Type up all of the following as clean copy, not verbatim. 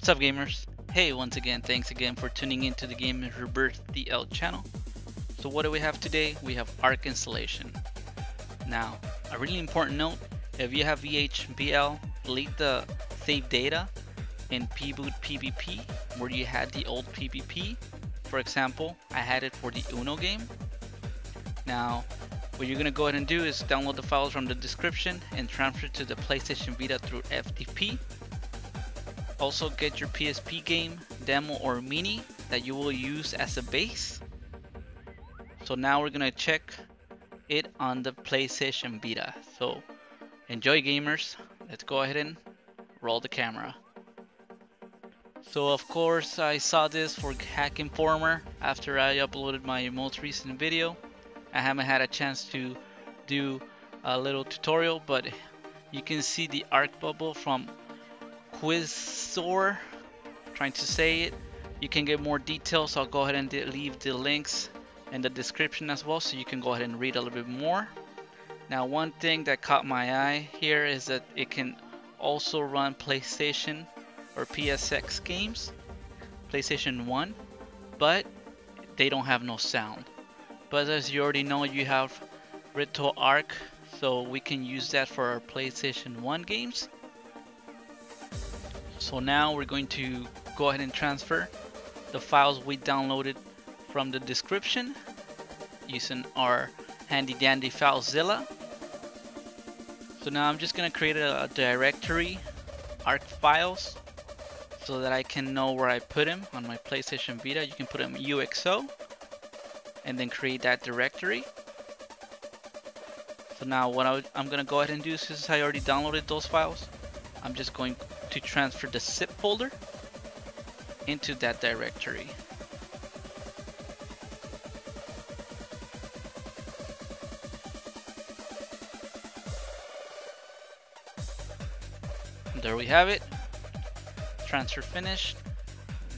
What's up, gamers? Hey, once again, thanks again for tuning in to the Game Rebirth DL channel. So what do we have today? We have Ark installation. Now, a really important note, if you have VHBL, delete the save data in PBOOT.PBP where you had the old PBP. For example, I had it for the UNO game. Now, what you're going to go ahead and do is download the files from the description and transfer to the PlayStation Vita through FTP. Also get your PSP game, demo or mini that you will use as a base. So now we're going to check it on the PlayStation Vita. So enjoy, gamers. Let's go ahead and roll the camera. So of course I saw this for Hack Informer after I uploaded my most recent video. I haven't had a chance to do a little tutorial, but you can see the Ark bubble from Quizor, trying to say it. You can get more details. I'll go ahead and leave the links in the description as well, so you can go ahead and read a little bit more. Now, one thing that caught my eye here is that it can also run PlayStation or PSX games, PlayStation 1, but they don't have no sound. But as you already know, you have Rito Ark, so we can use that for our PlayStation 1 games. So now we're going to go ahead and transfer the files we downloaded from the description using our handy dandy FileZilla. So now I'm just going to create a directory, Ark Files, so that I can know where I put them on my PlayStation Vita. You can put them UXO and then create that directory. So now what I'm going to go ahead and do, since I already downloaded those files, I'm just going to transfer the zip folder into that directory. And there we have it. Transfer finished.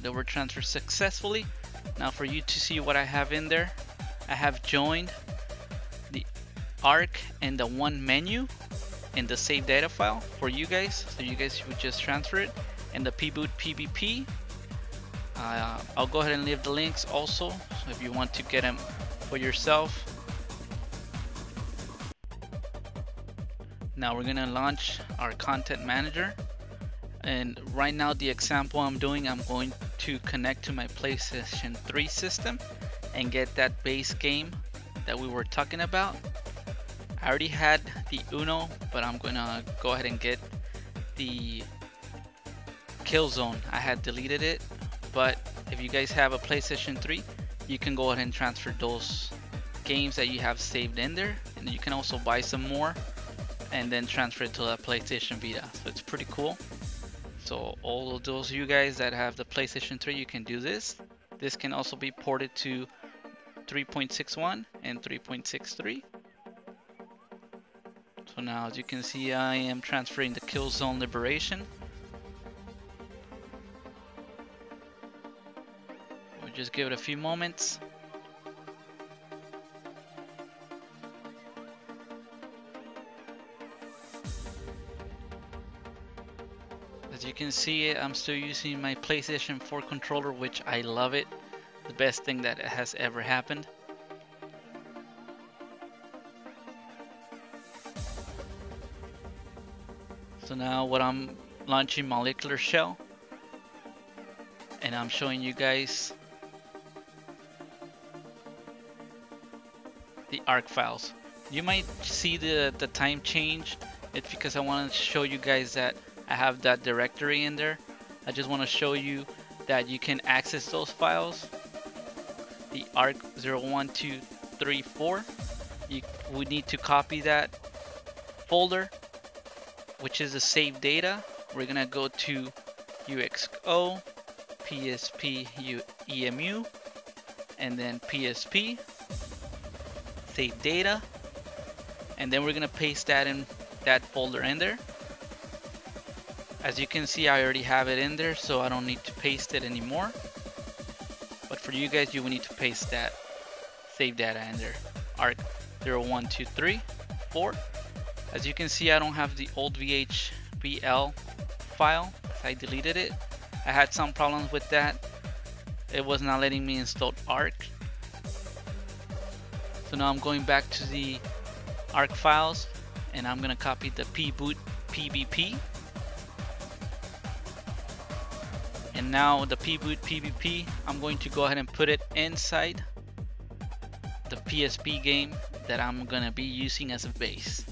They were transferred successfully. Now for you to see what I have in there, I have joined the Ark and the ONEMenu in the save data file for you guys, so you guys would just transfer it. And the PBOOT.PBP, I'll go ahead and leave the links also, so if you want to get them for yourself. Now we're gonna launch our content manager, and right now the example I'm doing, I'm going to connect to my PlayStation 3 system and get that base game that we were talking about. I already had the UNO, but I'm gonna go ahead and get the Killzone. I had deleted it, but if you guys have a PlayStation 3, you can go ahead and transfer those games that you have saved in there, and you can also buy some more and then transfer it to the PlayStation Vita. So it's pretty cool. So all of those of you guys that have the PlayStation 3, you can do this. This can also be ported to 3.61 and 3.63. So now, as you can see, I am transferring the Killzone Liberation. We'll just give it a few moments. As you can see, I'm still using my PlayStation 4 controller, which I love it. The best thing that has ever happened. So now what I'm launching Molecular Shell, and I'm showing you guys the Ark files. You might see the time change. It's because I want to show you guys that I have that directory in there. I just want to show you that you can access those files. The Ark 01234. You would need to copy that folder, which is the save data. We're gonna go to UXO, PSP EMU, and then PSP, save data, and then we're gonna paste that in that folder in there. As you can see, I already have it in there, so I don't need to paste it anymore. But for you guys, you will need to paste that save data in there. Ark 01234. As you can see, I don't have the old VHBL file. I deleted it. I had some problems with that. It was not letting me install Ark. So now I'm going back to the Ark Files and I'm gonna copy the PBOOT.PBP. And now the PBOOT.PBP, I'm going to go ahead and put it inside the PSP game that I'm gonna be using as a base.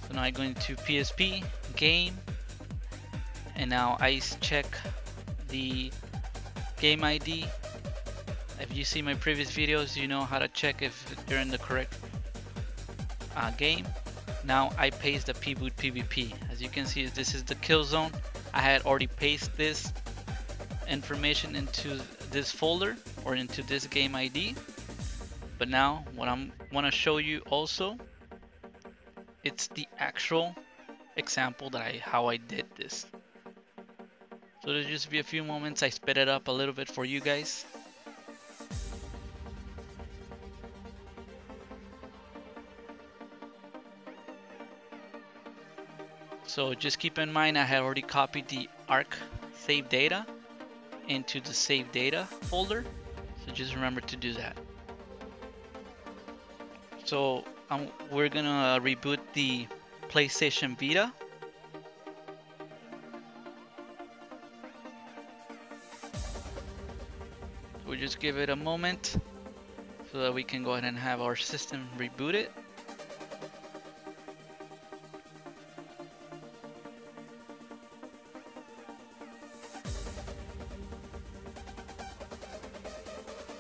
So now I go into PSP Game, and now I check the game ID. If you see my previous videos, you know how to check if you're in the correct game. Now I paste the PBOOT.PBP. As you can see, this is the kill zone. I had already pasted this information into this folder or into this game ID. But now what I want to show you also, it's the actual example that how I did this. So there'll just be a few moments. I sped it up a little bit for you guys. So just keep in mind I had already copied the Ark save data into the save data folder. So just remember to do that. So we're gonna reboot the PlayStation Vita. We'll just give it a moment so that we can go ahead and have our system rebooted.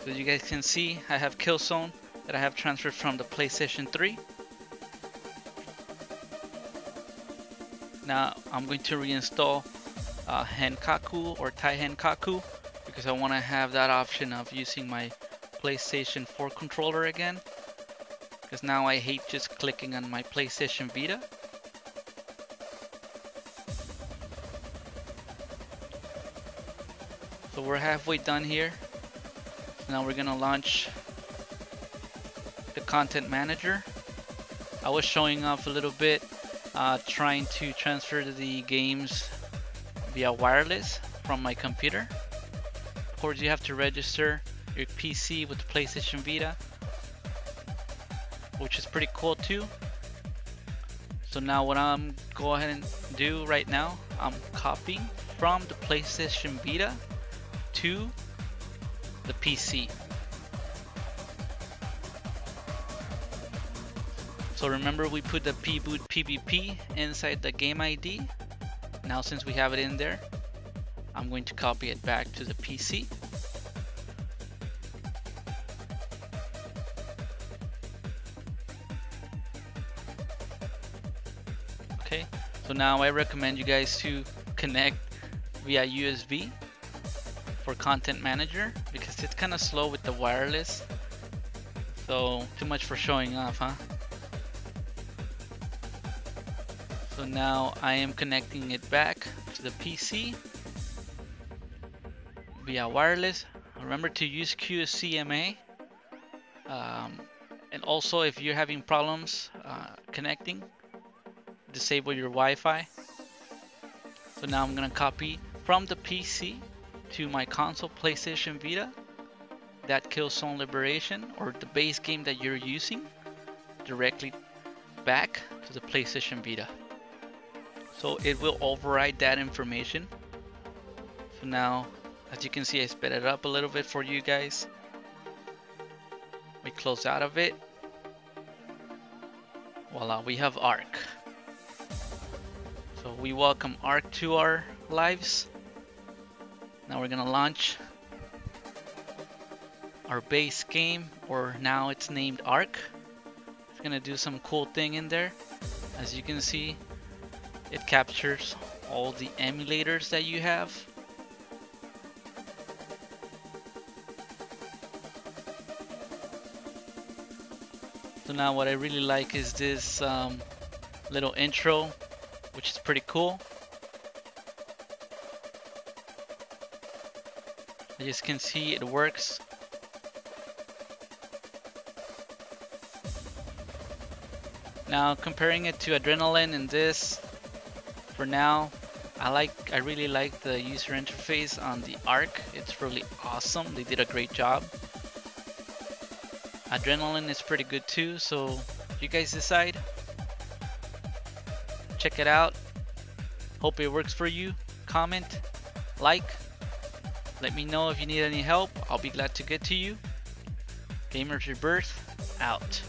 So you guys can see I have Killzone that I have transferred from the PlayStation 3. Now I'm going to reinstall taiHENkaku or taiHENkaku because I want to have that option of using my PlayStation 4 controller again, because now I hate just clicking on my PlayStation Vita. So we're halfway done here. Now we're gonna launch the content manager. I was showing off a little bit trying to transfer the games via wireless from my computer. Of course you have to register your PC with the PlayStation Vita, which is pretty cool too. So now what I'm go ahead and do right now, I'm copying from the PlayStation Vita to the PC. So remember we put the PBOOT.PBP inside the game ID. Now since we have it in there, I'm going to copy it back to the PC. Okay, so now I recommend you guys to connect via USB for Content Manager because it's kind of slow with the wireless. So too much for showing off, huh? So now I am connecting it back to the PC via wireless. Remember to use QCMA. And also if you're having problems connecting, disable your Wi-Fi. So now I'm gonna copy from the PC to my console PlayStation Vita that Killzone Liberation or the base game that you're using directly back to the PlayStation Vita. So it will override that information. So now, as you can see, I sped it up a little bit for you guys. We close out of it. Voila, we have Ark. So we welcome Ark to our lives. Now we're gonna launch our base game, or now it's named Ark. It's gonna do some cool thing in there. As you can see, it captures all the emulators that you have. So now what I really like is this little intro, which is pretty cool. As you can see, it works. Now comparing it to Adrenaline and this, for now I really like the user interface on the Ark. It's really awesome. They did a great job. Adrenaline is pretty good too, so you guys decide. Check it out. Hope it works for you. Comment, like, let me know if you need any help. I'll be glad to get to you. Gamers Rebirth out.